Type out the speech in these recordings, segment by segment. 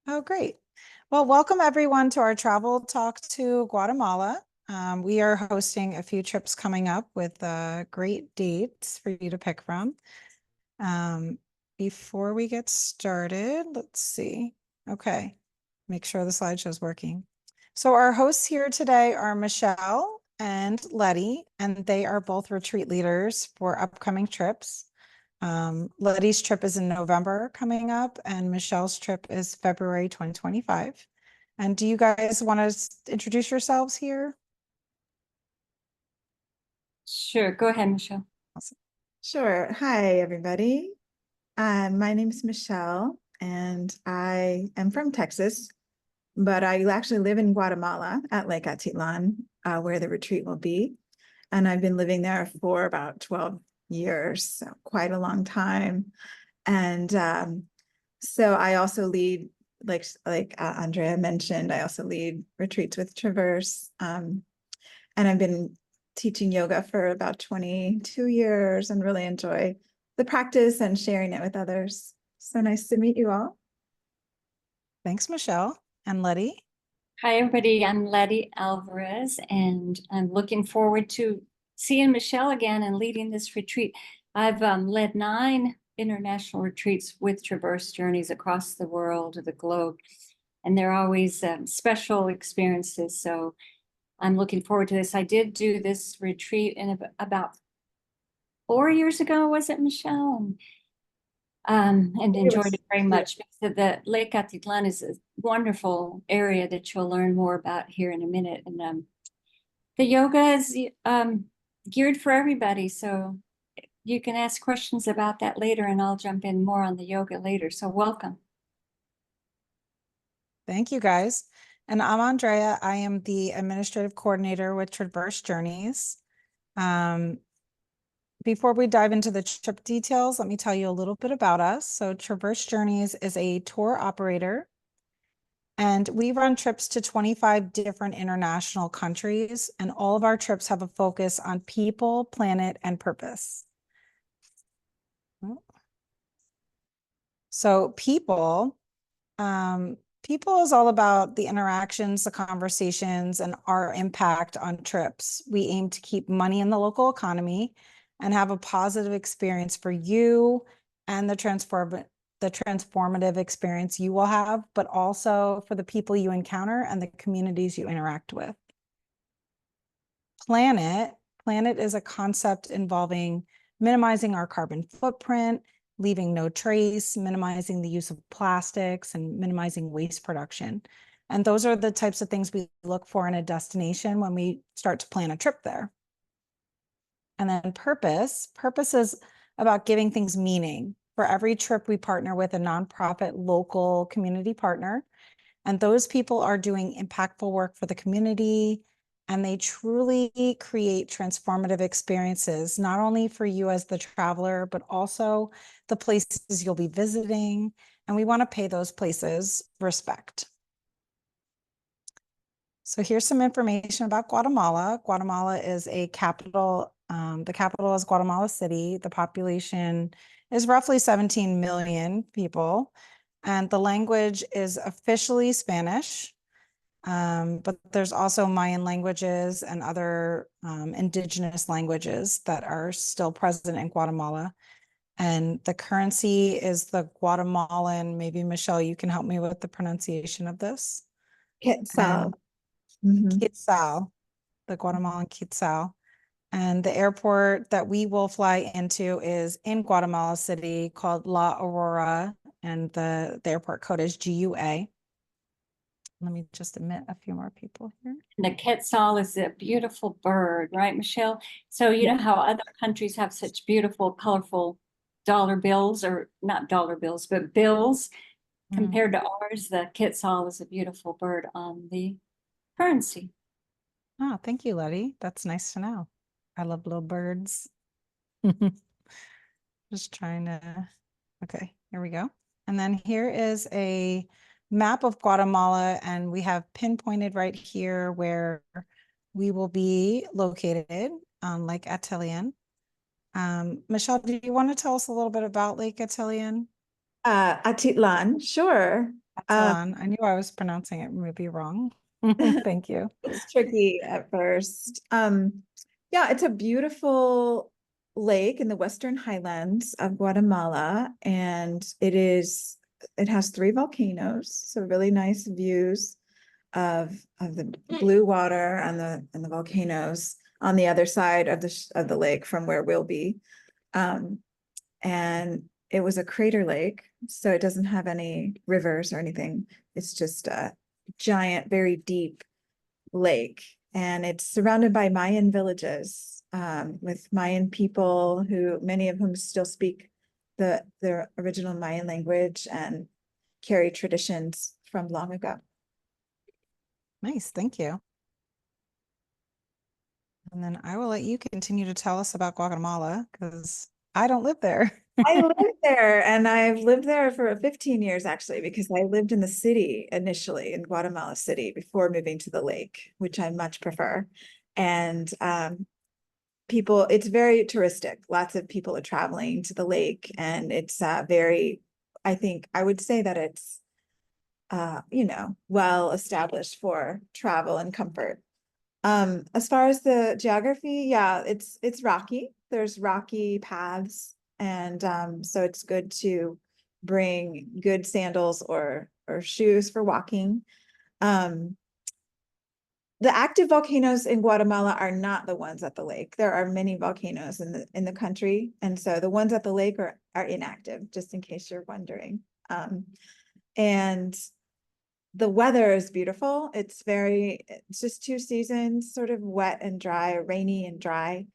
Oh, great. Well, welcome everyone to our travel talk to Guatemala. We are hosting a few trips coming up with great dates for you to pick from. Um, Before we get started, let's see. Okay, make sure the slideshow is working. So our hosts here today are Michelle and Letty, and they are both retreat leaders for upcoming trips. Letty's trip is in November coming up, and Michelle's trip is February 2025. And do you guys want to introduce yourselves here? Sure, go ahead, Michelle. Awesome. Sure. Hi, everybody. My name is Michelle, and I am from Texas, but I actually live in Guatemala at Lake Atitlan, where the retreat will be. And I've been living there for about 12 years, so quite a long time. And so I also lead, like Andrea mentioned, I also lead retreats with Traverse. And I've been teaching yoga for about 22 years and really enjoy the practice and sharing it with others. So nice to meet you all. Thanks, Michelle. And Letty? Hi, everybody. I'm Letty Alvarez, and I'm looking forward to seeing Michelle again and leading this retreat. I've led 9 international retreats with Traverse Journeys across the world, the globe, and they're always special experiences. So I'm looking forward to this. I did do this retreat in about 4 years ago, was it, Michelle? And enjoyed it very much because the Lake Atitlan is a wonderful area that you'll learn more about here in a minute. And the yoga is geared for everybody, so you can ask questions about that later, and I'll jump in more on the yoga later. So welcome. Thank you, guys. And I'm Andrea. I am the administrative coordinator with Traverse Journeys. Before we dive into the trip details, let me tell you a little bit about us. So Traverse Journeys is a tour operator, and we run trips to 25 different international countries, and all of our trips have a focus on people, planet, and purpose. So people is all about the interactions, the conversations, and our impact on trips. We aim to keep money in the local economy and have a positive experience for you and the transformative experience you will have, but also for the people you encounter and the communities you interact with. Planet is a concept involving minimizing our carbon footprint, leaving no trace, minimizing the use of plastics, and minimizing waste production. And those are the types of things we look for in a destination when we start to plan a trip there. And then purpose is about giving things meaning. For every trip, we partner with a nonprofit local community partner, and those people are doing impactful work for the community, and they truly create transformative experiences, not only for you as the traveler, but also the places you'll be visiting. And we want to pay those places respect. So here's some information about Guatemala. Guatemala is a capital. The capital is Guatemala City. The population is roughly 17 million people. And the language is officially Spanish. But there's also Mayan languages and other indigenous languages that are still present in Guatemala. And the currency is the Guatemalan. Maybe Michelle, you can help me with the pronunciation of this. Quetzal. Quetzal, the Guatemalan Quetzal. And the airport that we will fly into is in Guatemala City called La Aurora, and the airport code is GUA. Let me just admit a few more people here. And the quetzal is a beautiful bird, right, Michelle? So you know how other countries have such beautiful, colorful dollar bills, or not dollar bills, but bills. Compared to ours, the quetzal is a beautiful bird on the currency. Oh, thank you, Letty. That's nice to know. I love little birds. Just trying to, okay, here we go. And then here is a map of Guatemala, and we have pinpointed right here where we will be located on Lake Atitlan. Michelle, do you want to tell us a little bit about Lake Atitlan? Atitlan, sure. Catalan. I knew I was pronouncing it maybe wrong. Thank you. It's tricky at first. Yeah, it's a beautiful lake in the Western Highlands of Guatemala, and it has three volcanoes, so really nice views of the blue water and the volcanoes on the other side of the lake from where we'll be. And it was a crater lake, so it doesn't have any rivers or anything. It's just a giant, very deep lake, and it's surrounded by Mayan villages, with Mayan people who, many of whom still speak their original Mayan language and carry traditions from long ago. Nice, thank you. And then I will let you continue to tell us about Guatemala because I don't live there. I lived there, and I've lived there for 15 years actually, because I lived in the city initially, in Guatemala City, before moving to the lake, which I much prefer. And it's very touristic. Lots of people are traveling to the lake, and it's I think I would say that it's well established for travel and comfort. As far as the geography, yeah, it's rocky. There's rocky paths, and so it's good to bring good sandals or shoes for walking. The active volcanoes in Guatemala are not the ones at the lake. There are many volcanoes in the country, and so the ones at the lake are inactive, just in case you're wondering. And the weather is beautiful. It's just two seasons, sort of wet and dry, rainy and dry.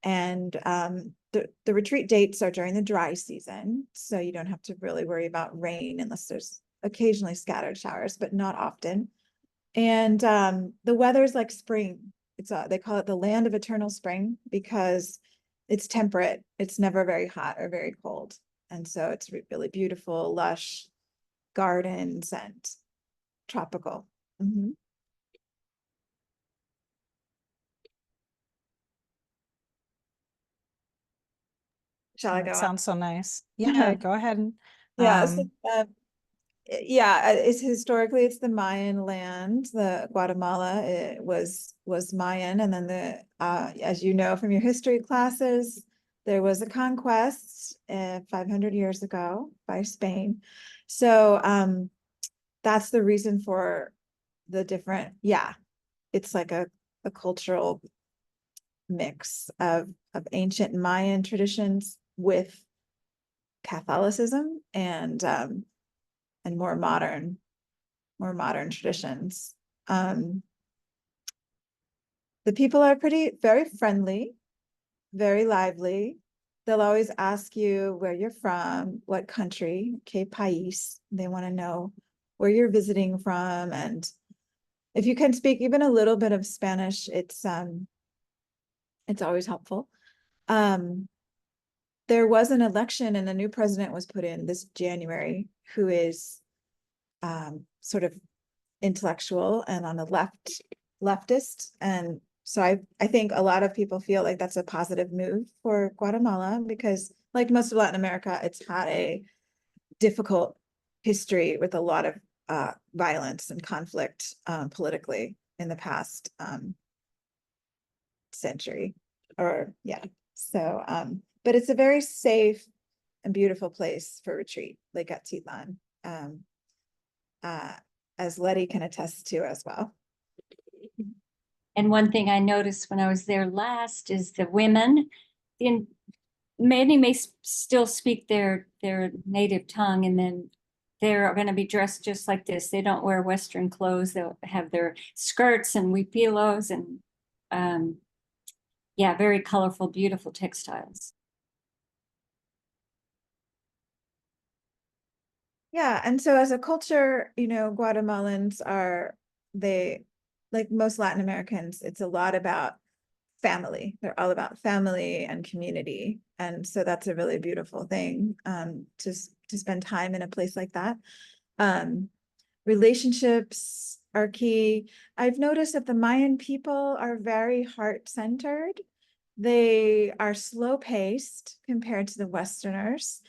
And the retreat dates are during the dry season, so you don't have to really worry about rain unless there's occasionally scattered showers, but not often. And the weather is like spring. They call it the land of eternal spring because it's temperate. It's never very hot or very cold. And so it's really beautiful, lush gardens and tropical. Mm-hmm. Shall I go on? Sounds so nice. Yeah, go ahead. Yeah, so, it's historically it's the Mayan land. The Guatemala was Mayan, and then as you know from your history classes, there was a conquest 500 years ago by Spain. So that's the reason for the different. Yeah, it's like a cultural mix of ancient Mayan traditions with Catholicism and more modern traditions. The people are very friendly, very lively. They'll always ask you where you're from, what country, que país. They want to know where you're visiting from, and if you can speak even a little bit of Spanish, it's always helpful. There was an election and a new president was put in this January who is sort of intellectual and on the leftist. And so I think a lot of people feel like that's a positive move for Guatemala because, like most of Latin America, it's had a difficult history with a lot of violence and conflict politically in the past century or so but it's a very safe and beautiful place for retreat, Lake Atitlan, as Letty can attest to as well. And one thing I noticed when I was there last is the women many may still speak their native tongue, and then they're going to be dressed just like this. They don't wear Western clothes. They'll have their skirts and huipilos and very colorful, beautiful textiles. Yeah, and so as a culture, Guatemalans they, like most Latin Americans, it's a lot about family. They're all about family and community. And so that's a really beautiful thing to spend time in a place like that. Relationships are key. I've noticed that the Mayan people are very heart-centered. They are slow-paced compared to the Westerners,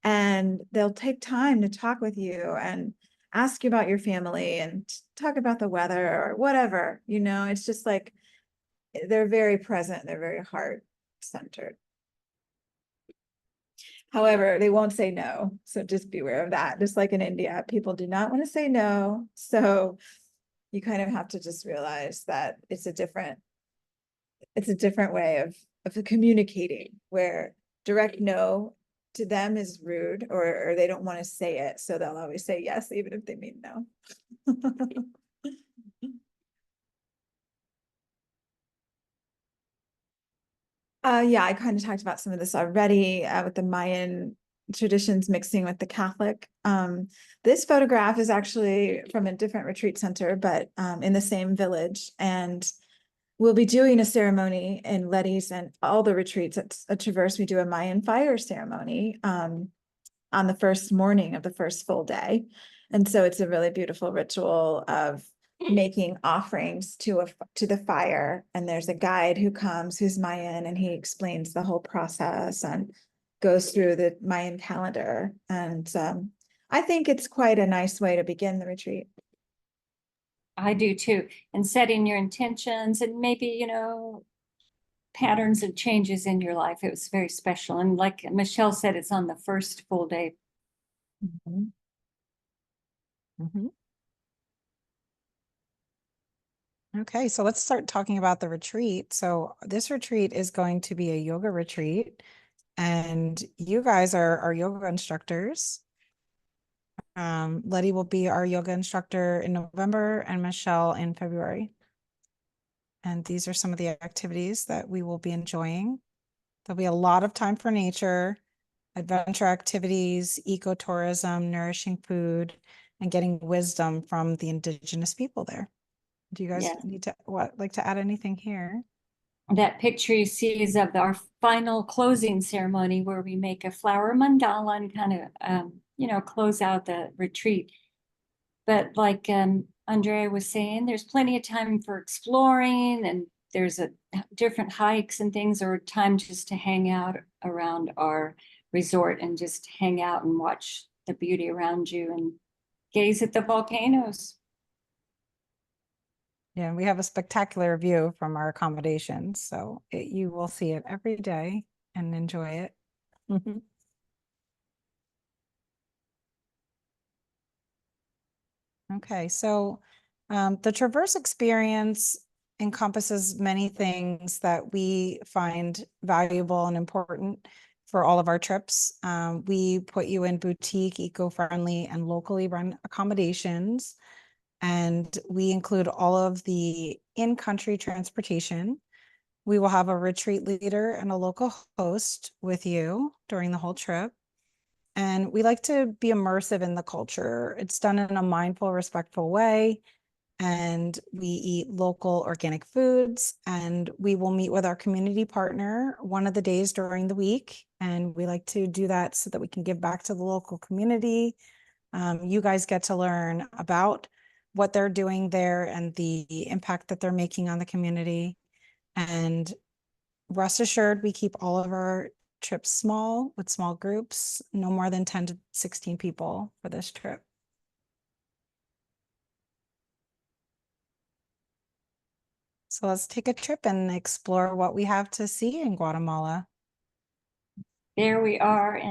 and they'll take time to talk with you and ask you about your family and talk about the weather or whatever, you know, it's just like, they're very present, they're very heart centered. However, they won't say no. So just beware of that. Just like in India, people do not want to say no. So you kind of have to just realize that it's a different way of communicating, where direct no to them is rude, or they don't want to say it. So they'll always say yes, even if they mean no. Yeah, I kind of talked about some of this already with the Mayan traditions mixing with the Catholic. This photograph is actually from a different retreat center, but in the same village. And we'll be doing a ceremony in Letty's and all the retreats at Traverse. We do a Mayan fire ceremony on the first morning of the first full day. And so it's a really beautiful ritual of making offerings to the fire, and there's a guide who comes who's Mayan, and he explains the whole process and goes through the Mayan calendar. And I think it's quite a nice way to begin the retreat. I do too. And setting your intentions and maybe, you know, patterns and changes in your life. It was very special. And like Michelle said, it's on the first full day. Mhm. Mhm. Okay, so let's start talking about the retreat. So this retreat is going to be a yoga retreat, and you guys are our yoga instructors. Letty will be our yoga instructor in November and Michelle in February. And these are some of the activities that we will be enjoying. There'll be a lot of time for nature, adventure activities, ecotourism, nourishing food, and getting wisdom from the indigenous people there. Do you guys Yeah. need to like to add anything here? That picture you see is of our final closing ceremony, where we make a flower mandala and kind of, you know, close out the retreat. But like Andrea was saying, there's plenty of time for exploring, and there's different hikes and things, or time just to hang out around our resort and just hang out and watch the beauty around you and gaze at the volcanoes. Yeah, we have a spectacular view from our accommodations, so you will see it every day and enjoy it. Okay, so the Traverse experience encompasses many things that we find valuable and important for all of our trips. We put you in boutique, eco-friendly, and locally run accommodations, and we include all of the in-country transportation. We will have a retreat leader and a local host with you during the whole trip. And we like to be immersive in the culture. It's done in a mindful, respectful way. And we eat local organic foods, and we will meet with our community partner one of the days during the week. And we like to do that so that we can give back to the local community. You guys get to learn about what they're doing there and the impact that they're making on the community. And rest assured, we keep all of our trips small, with small groups, no more than 10 to 16 people for this trip. So let's take a trip and explore what we have to see in Guatemala. There we are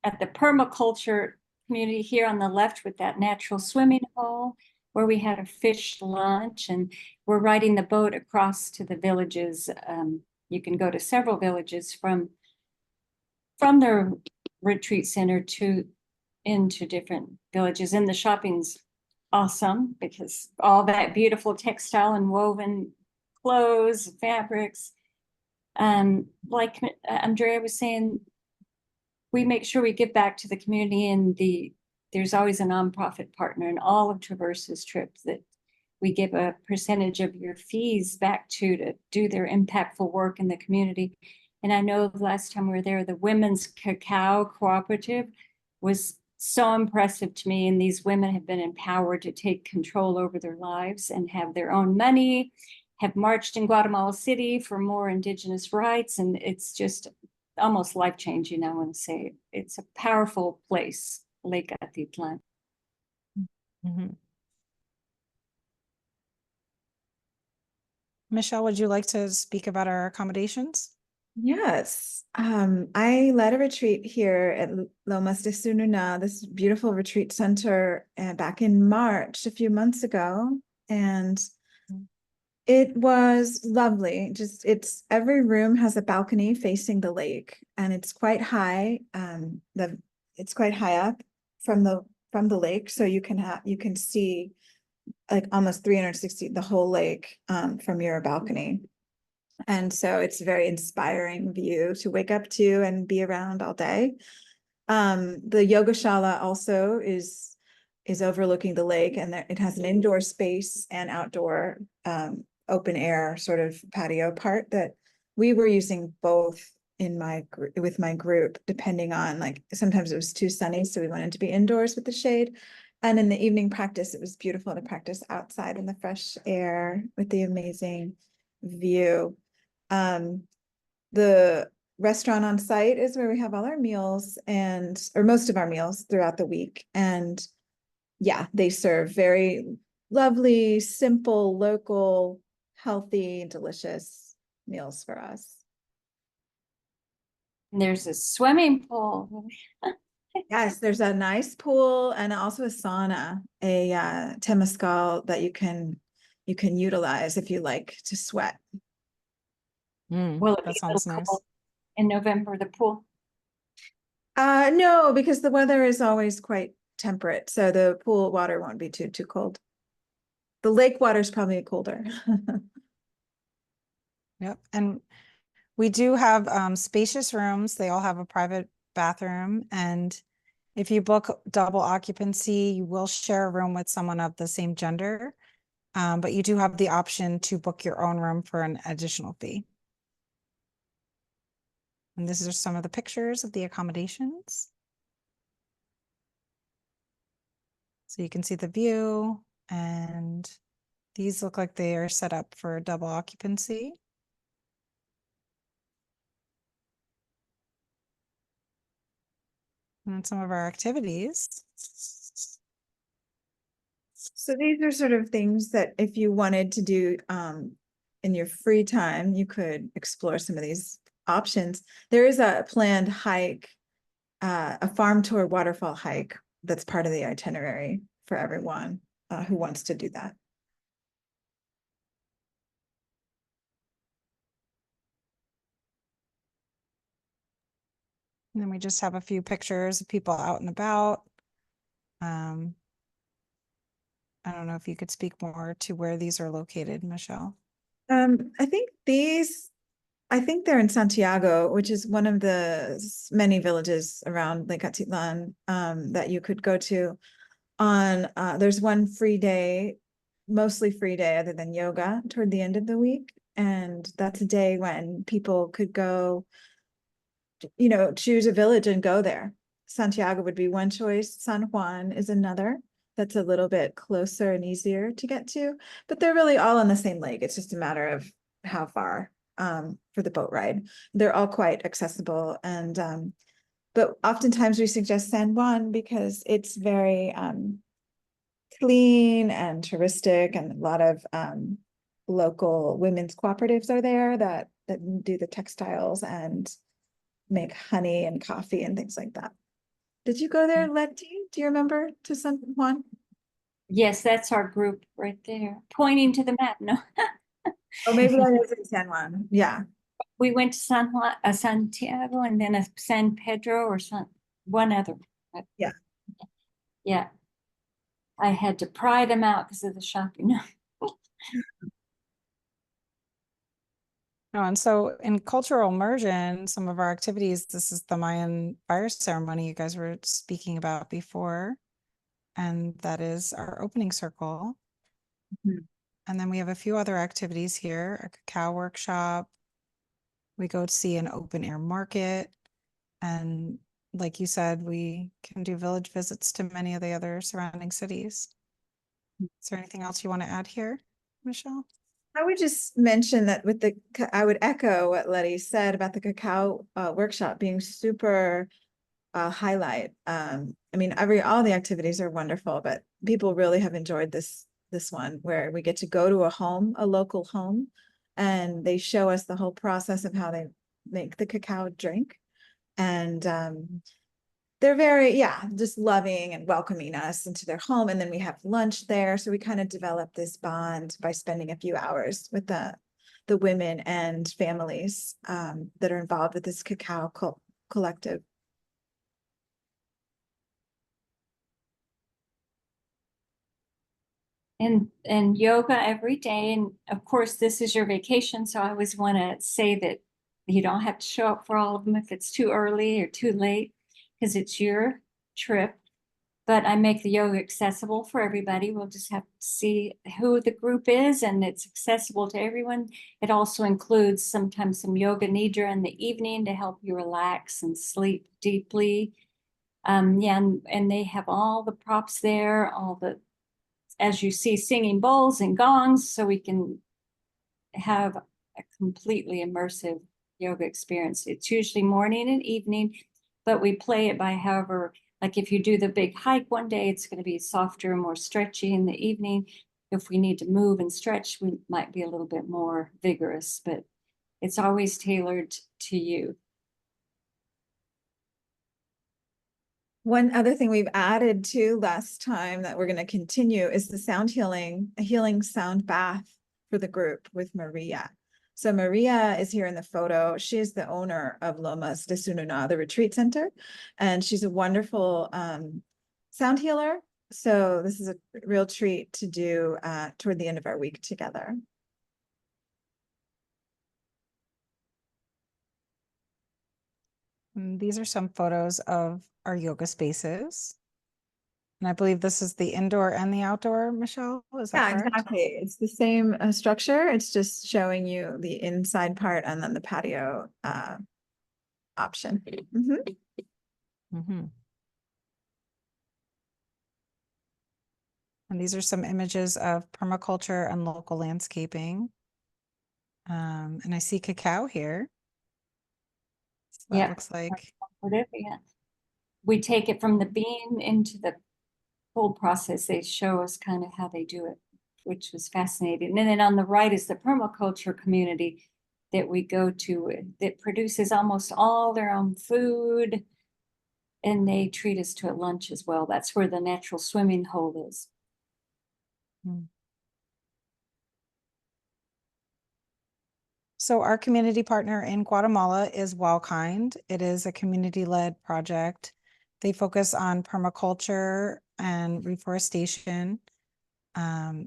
at the permaculture community here on the left, with that natural swimming hole, where we had a fish lunch, and we're riding the boat across to the villages. You can go to several villages from the retreat center into different villages. And the shopping's awesome, because all that beautiful textile and woven clothes, fabrics. Like Andrea was saying, we make sure we give back to the community, and there's always a nonprofit partner in all of Traverse's trips that we give a percentage of your fees back to do their impactful work in the community. And I know the last time we were there, the Women's Cacao Cooperative was so impressive to me. And these women have been empowered to take control over their lives and have their own money, have marched in Guatemala City for more indigenous rights. And it's just almost life-changing, I want to say. It's a powerful place, Lake Atitlan. Mhm. Michelle, would you like to speak about our accommodations? Yes, I led a retreat here at Lomas de Sununa, this beautiful retreat center, back in March, a few months ago, and it was lovely. Just every room has a balcony facing the lake, and it's quite high. It's quite high up from the lake, so you can see like almost 360 the whole lake from your balcony. And so it's a very inspiring view to wake up to and be around all day. The yogashala also is overlooking the lake, and it has an indoor space and outdoor open air sort of patio part that we were using both with my group, depending on, like, sometimes it was too sunny, so we wanted to be indoors with the shade. And in the evening practice, it was beautiful to practice outside in the fresh air with the amazing view. The restaurant on site is where we have all our meals or most of our meals throughout the week. And yeah, they serve very lovely, simple, local, healthy, delicious meals for us. And there's a swimming pool. Yes, there's a nice pool and also a sauna, a temazcal that you can utilize if you like to sweat. Will it be That a little sounds nice. cold in November, the pool? No, because the weather is always quite temperate, so the pool water won't be too cold. The lake water is probably colder. Yep. And we do have spacious rooms. They all have a private bathroom. And if you book double occupancy, you will share a room with someone of the same gender. But you do have the option to book your own room for an additional fee. And these are some of the pictures of the accommodations. So you can see the view, and these look like they are set up for double occupancy. And some of our activities. So these are sort of things that if you wanted to do in your free time, you could explore some of these options. There is a planned hike, a farm tour waterfall hike that's part of the itinerary for everyone who wants to do that. And then we just have a few pictures of people out and about. I don't know if you could speak more to where these are located, Michelle. I think they're in Santiago, which is one of the many villages around Lake Atitlan that you could go to on. There's one free day, mostly free day other than yoga toward the end of the week. And that's a day when people could go, choose a village and go there. Santiago would be one choice. San Juan is another. That's a little bit closer and easier to get to, but they're really all on the same lake. It's just a matter of how far for the boat ride. They're all quite accessible, and but oftentimes we suggest San Juan because it's very clean and touristic, and a lot of local women's cooperatives are there that do the textiles and make honey and coffee and things like that. Did you go there, Letty? Do you remember, to San Juan? Yes, that's our group right there, pointing to the map. No, Oh, maybe that is in San Juan. Yeah. we went to Santiago, and then a San Pedro or one other. Yeah. Yeah. I had to pry them out because of the shopping. Oh, and so in cultural immersion, some of our activities, this is the Mayan fire ceremony you guys were speaking about before. And that is our opening circle. Mhm. And then we have a few other activities here, a cacao workshop. We go to see an open air market. And like you said, we can do village visits to many of the other surrounding cities. Is there anything else you want to add here, Michelle? I would just mention that I would echo what Letty said about the cacao workshop being super highlight. I mean, all the activities are wonderful, but people really have enjoyed this one where we get to go to a local home, and they show us the whole process of how they make the cacao drink. And they're very, just loving and welcoming us into their home. And then we have lunch there. So we kind of develop this bond by spending a few hours with the women and families that are involved with this cacao collective. And yoga every day. And of course, this is your vacation. So I always want to say that you don't have to show up for all of them if it's too early or too late, because it's your trip. But I make the yoga accessible for everybody. We'll just have to see who the group is, and it's accessible to everyone. It also includes sometimes some yoga nidra in the evening to help you relax and sleep deeply. And they have all the props there, all the, as you see, singing bowls and gongs, so we can have a completely immersive yoga experience. It's usually morning and evening, but we play it by however, like if you do the big hike one day, it's going to be softer and more stretchy in the evening. If we need to move and stretch, we might be a little bit more vigorous, but it's always tailored to you. One other thing we've added to last time that we're going to continue is the a healing sound bath for the group with Maria. So Maria is here in the photo. She is the owner of Lomas de Sununa, the retreat center, and she's a wonderful sound healer. So this is a real treat to do toward the end of our week together. These are some photos of our yoga spaces. And I believe this is the indoor and the outdoor, Michelle, is that correct? Exactly. It's the same structure. It's just showing you the inside part and then the patio option. And these are some images of permaculture and local landscaping. And I see cacao here. So that looks like. Yeah. We take it from the bean into the whole process. They show us kind of how they do it, which was fascinating. And then on the right is the permaculture community that we go to that produces almost all their own food. And they treat us to a lunch as well. That's where the natural swimming hole is. So our community partner in Guatemala is Wildkind. It is a community-led project. They focus on permaculture and reforestation.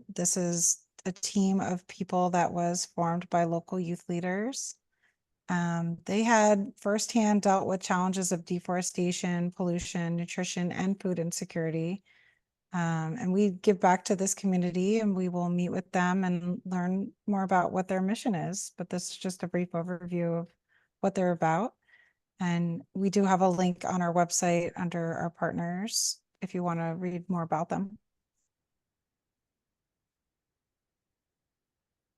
This is a team of people that was formed by local youth leaders. They had firsthand dealt with challenges of deforestation, pollution, nutrition, and food insecurity. And we give back to this community, and we will meet with them and learn more about what their mission is. But this is just a brief overview of what they're about. And we do have a link on our website under our partners if you want to read more about them.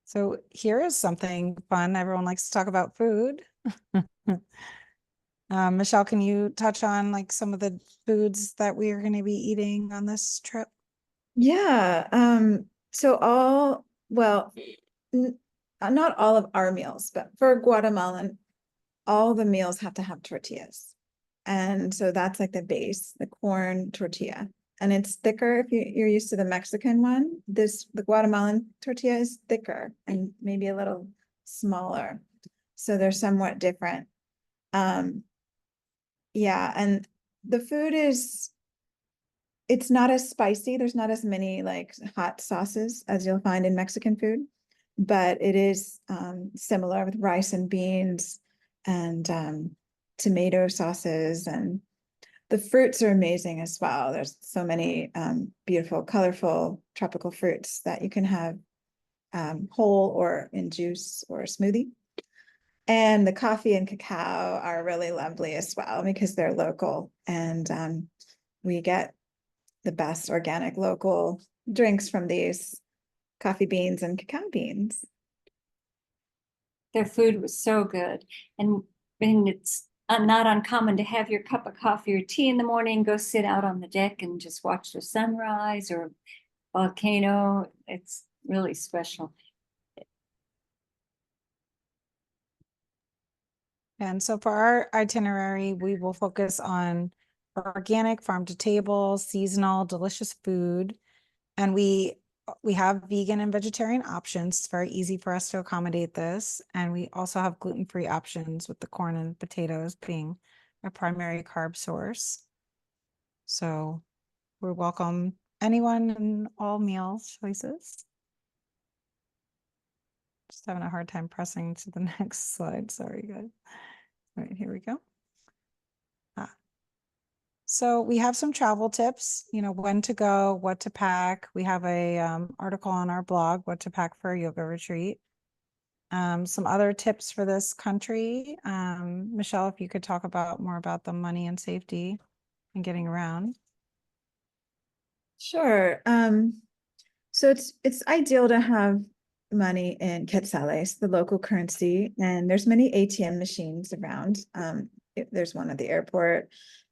So here is something fun. Everyone likes to talk about food. Michelle, can you touch on like some of the foods that we are going to be eating on this trip? Yeah. So not all of our meals, but for Guatemalan, all the meals have to have tortillas. And so that's like the base, the corn tortilla. And it's thicker if you're used to the Mexican one. The Guatemalan tortilla is thicker and maybe a little smaller. So they're somewhat different. Yeah, and the food it's not as spicy. There's not as many like hot sauces as you'll find in Mexican food, but it is similar with rice and beans and tomato sauces, and the fruits are amazing as well. There's so many beautiful, colorful tropical fruits that you can have whole or in juice or smoothie. And the coffee and cacao are really lovely as well because they're local, and we get the best organic local drinks from these coffee beans and cacao beans. Their food was so good. And it's not uncommon to have your cup of coffee or tea in the morning, go sit out on the deck and just watch the sunrise or volcano. It's really special. And so for our itinerary, we will focus on organic, farm to table, seasonal, delicious food. And we have vegan and vegetarian options. It's very easy for us to accommodate this. And we also have gluten-free options with the corn and potatoes being a primary carb source. So we welcome anyone and all meal choices. Just having a hard time pressing to the next slide. Sorry, guys. All right, here we go. So we have some travel tips, when to go, what to pack. We have a article on our blog, what to pack for a yoga retreat. Some other tips for this country. Michelle, if you could talk more about the money and safety and getting around. Sure. So it's ideal to have money in quetzales, the local currency, and there's many ATM machines around. There's one at the airport.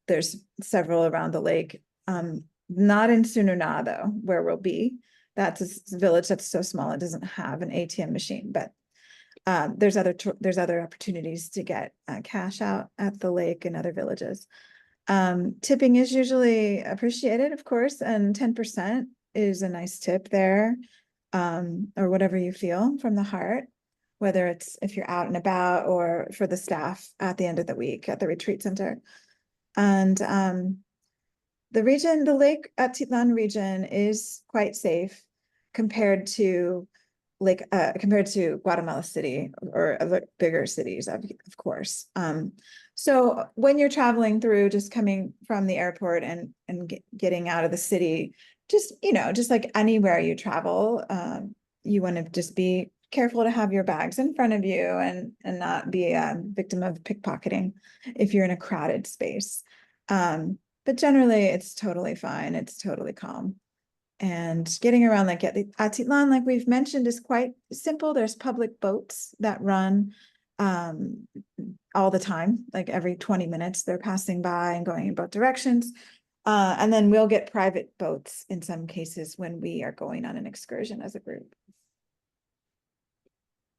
There's several around the lake. Not in Sununa though, where we'll be. That's a village that's so small it doesn't have an ATM machine, but there's other opportunities to get cash out at the lake and other villages. Tipping is usually appreciated, of course, and 10% is a nice tip there, or whatever you feel from the heart, whether it's if you're out and about or for the staff at the end of the week at the retreat center. And the Lake Atitlan region is quite safe compared to Guatemala City or other bigger cities, of course. So when you're traveling through, just coming from the airport and getting out of the city, just like anywhere you travel, you want to just be careful to have your bags in front of you and not be a victim of pickpocketing if you're in a crowded space. But generally it's totally fine. It's totally calm. And getting around like Atitlan, like we've mentioned, is quite simple. There's public boats that run all the time, like every 20 minutes they're passing by and going in both directions. And then we'll get private boats in some cases when we are going on an excursion as a group.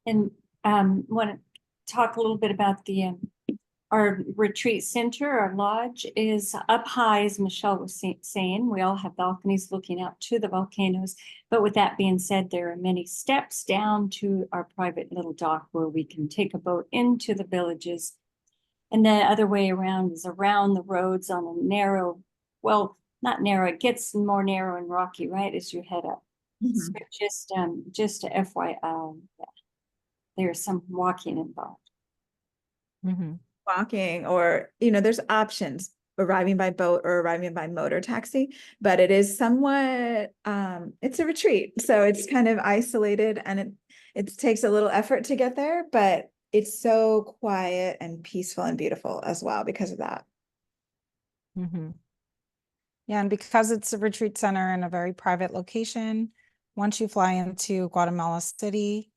And want to talk a little bit about our retreat center. Our lodge is up high, as Michelle was saying. We all have balconies looking out to the volcanoes. But with that being said, there are many steps down to our private little dock where we can take a boat into the villages. And the other way around is around the roads on a narrow, well, not narrow, it gets more narrow and rocky, right, as you head up. So just to FYI, there's some walking involved. Walking, or there's options, arriving by boat or arriving by motor taxi, but it is somewhat it's a retreat, so it's kind of isolated, and it takes a little effort to get there, but it's so quiet and peaceful and beautiful as well because of that. Yeah, and because it's a retreat center in a very private location, once you fly into Guatemala City,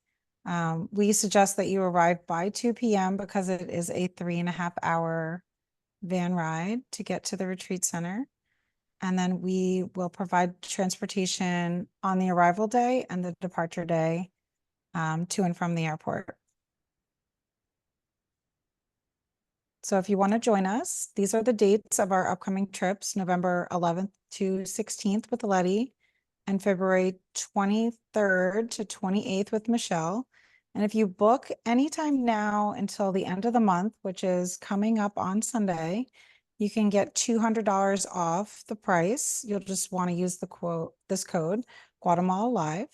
we suggest that you arrive by 2 p.m. because it is a 3.5-hour van ride to get to the retreat center. And then we will provide transportation on the arrival day and the departure day to and from the airport. So if you want to join us, these are the dates of our upcoming trips: November 11th to 16th with Letty, and February 23rd to 28th with Michelle. And if you book anytime now until the end of the month, which is coming up on Sunday, you can get $200 off the price. You'll just want to use this code, Guatemala Live.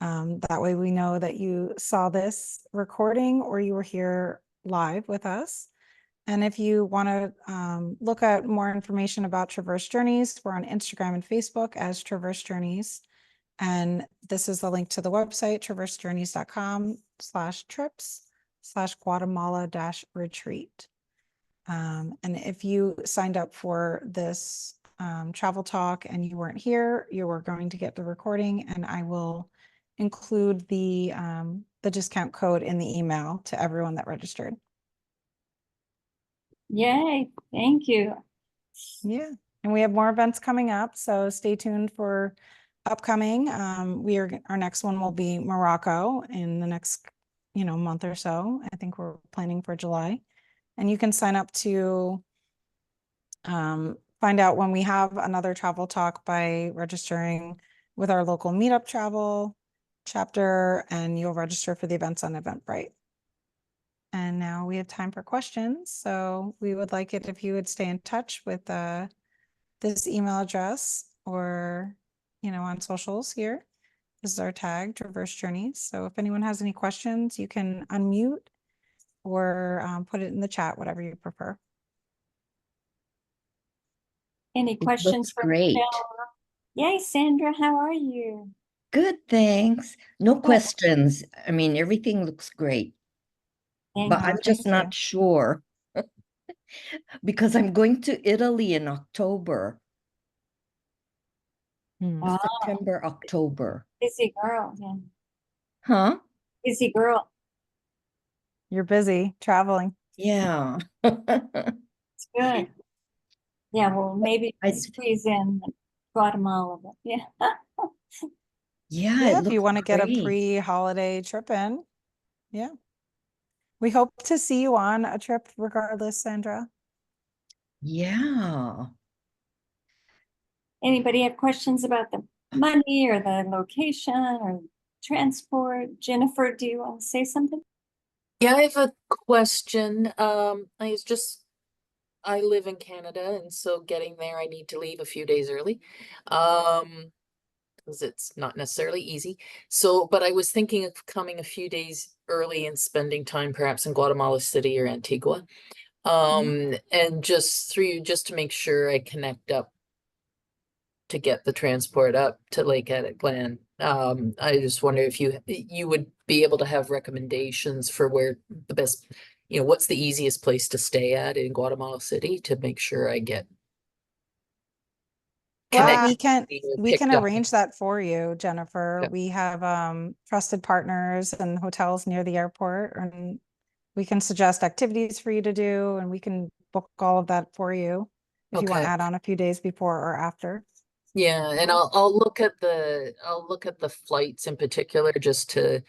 That way we know that you saw this recording or you were here live with us. And if you want to look at more information about Traverse Journeys, we're on Instagram and Facebook as Traverse Journeys. And this is the link to the website, traversejourneys.com/trips/Guatemala-retreat. And if you signed up for this travel talk and you weren't here, you were going to get the recording, and I will include the discount code in the email to everyone that registered. Yay, thank you. Yeah, and we have more events coming up, so stay tuned for upcoming. Our next one will be Morocco in the next, month or so. I think we're planning for July. And you can sign up to find out when we have another travel talk by registering with our local meetup travel chapter, and you'll register for the events on Eventbrite. And now we have time for questions. So we would like it if you would stay in touch with this email address or, on socials here. This is our tag, Traverse Journeys. So if anyone has any questions, you can unmute or put it in the chat, whatever you prefer. Any It questions looks for great. Michelle? Yay, Sandra, how are you? Good, thanks. No Good. questions. I mean, everything looks great, Thank but you. I'm just Thank you. not sure because I'm going to Italy in October, Ah, September, October. busy girl, yeah. Huh? Busy girl. You're busy traveling. Yeah. It's good. Yeah, well, maybe I- squeeze in Guatemala, but yeah. Yeah, Yeah, it if you looks want to get a great. pre-holiday trip in. Yeah. We hope to see you on a trip regardless, Sandra. Yeah. Anybody have questions about the money or the location or transport? Jennifer, do you want to say something? Yeah, I have a question. I live in Canada, and so getting there, I need to leave a few days early. Because it's not necessarily easy. So, but I was thinking of coming a few days early and spending time perhaps in Guatemala City or Antigua. And just to make sure I connect up to get the transport up to Lake Glen. I just wonder if you would be able to have recommendations for where the best, what's the easiest place to stay at in Guatemala City to make sure I get Well, connected we picked can up. arrange that for you, Jennifer. Yeah. We have trusted partners and hotels near the airport, and we can suggest activities for you to do, and we can book all of that for you if you want to Okay. add on a few days before or after. Yeah, and I'll look at the flights in particular just to,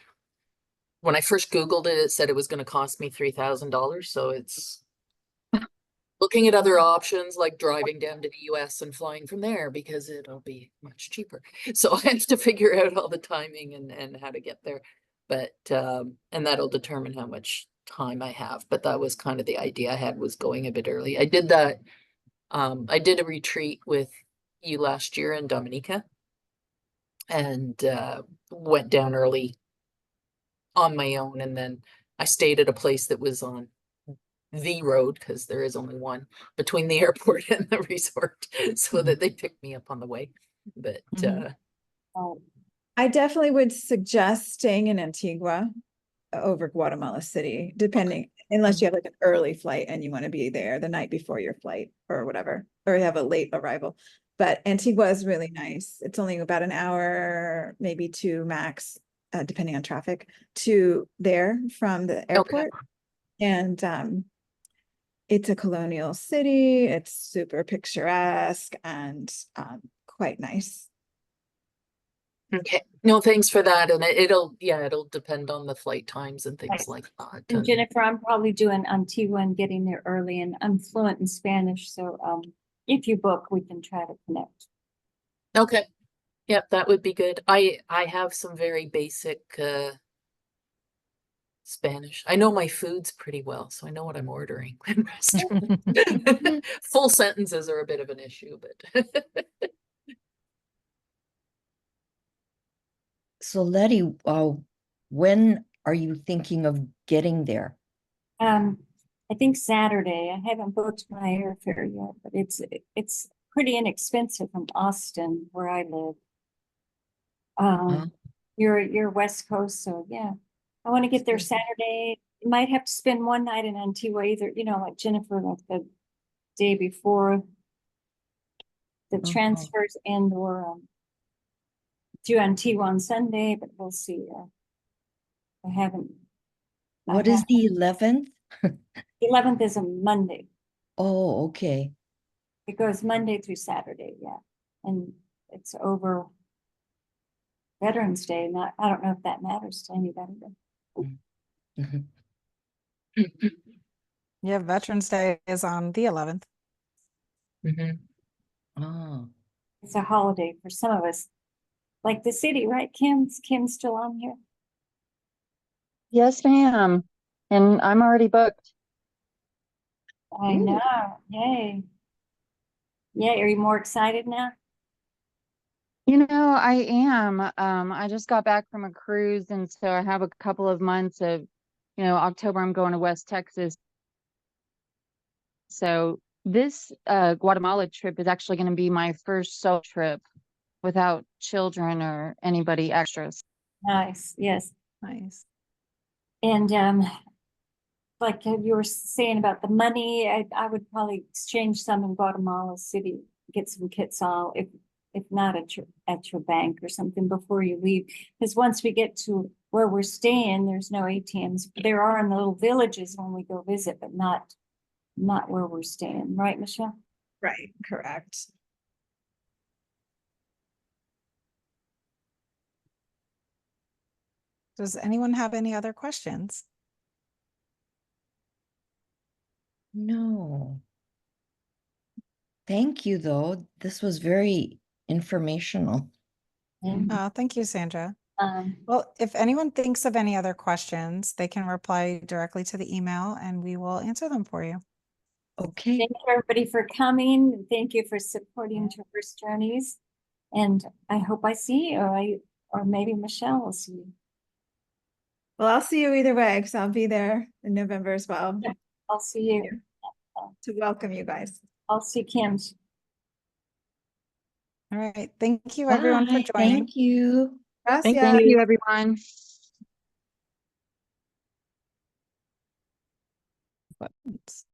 when I first Googled it, it said it was going to cost me $3,000. So it's looking at other options like driving down to the US and flying from there because it'll be much cheaper. So I have to figure out all the timing and how to get there. But and that'll determine how much time I have. But that was kind of the idea I had, was going a bit early. I did that. I did a retreat with you last year in Dominica and went down early on my own, and then I stayed at a place that was on the road, because there is only one between the airport and the resort, so that they picked me up on the way. But Oh, I definitely would suggest staying in Antigua over Guatemala City, depending, unless you have like an early flight and you want to be there the night before your flight or whatever, or you have a late arrival. But Antigua is really nice. It's only about an hour, maybe two max, depending on traffic, to there from the airport. And it's a colonial city. It's super picturesque and quite nice. okay, no, thanks for that. And it'll depend on the flight times and things Right. like that. and Jennifer, I'm probably doing Antigua and getting there early, and I'm fluent in Spanish, so if you book, we can try to connect. Okay, yep, that would be good. I have some very basic Spanish. I know my foods pretty well, so I know what I'm ordering. Full sentences are a bit of an issue, but So Letty, when are you thinking of getting there? I think Saturday. I haven't booked my airfare yet, but it's pretty inexpensive from Austin, where I live. Huh? You're West Coast, so yeah. I want to get there Mhm. Saturday. You might have to spend one night in Antigua, either, like Jennifer, like the day before the Oh. transfers, and or do Antigua on Sunday, but we'll see. I haven't. What is the 11th? 11th is a Monday. Oh, okay. It goes Monday through Saturday, yeah. And it's over Veterans Day. Not, I don't know if that matters to anybody, but Mhm. Yeah, Veterans Day is on the 11th. Mhm. Oh, it's a holiday for some of us. Like the city, right, Kim? Is Kim still on here? Yes, ma'am. And I'm already booked. I Ooh. know, yay. Yay, are you more excited now? You know, I am. I just got back from a cruise, and so I have a couple of months of, October I'm going to West Texas. So this Guatemala trip is actually going to be my first solo trip without children or anybody extras. Nice, yes. Nice. And like you were saying about the money, I would probably exchange some in Guatemala City, get some kits all, if not at your bank or something before you leave. Because once we get to where we're staying, there's no ATMs. There are in the little villages when we go visit, but not where we're staying, right, Michelle? Right, correct. Does anyone have any other questions? no. Thank you, though. This was very informational. And Thank you, Sandra. um, Well, if anyone thinks of any other questions, they can reply directly to the email and we will answer them for you. Okay. thank you everybody for coming. And thank you for supporting Traverse Journeys. And I hope I see you, or maybe Michelle will see you. Well, I'll see you either way, because I'll be there in November as well I'll see you. to welcome you guys. I'll see Kim's. All right. Thank you, everyone, for Bye. joining. Thank you. Thank Gracias. you, everyone. Buttons.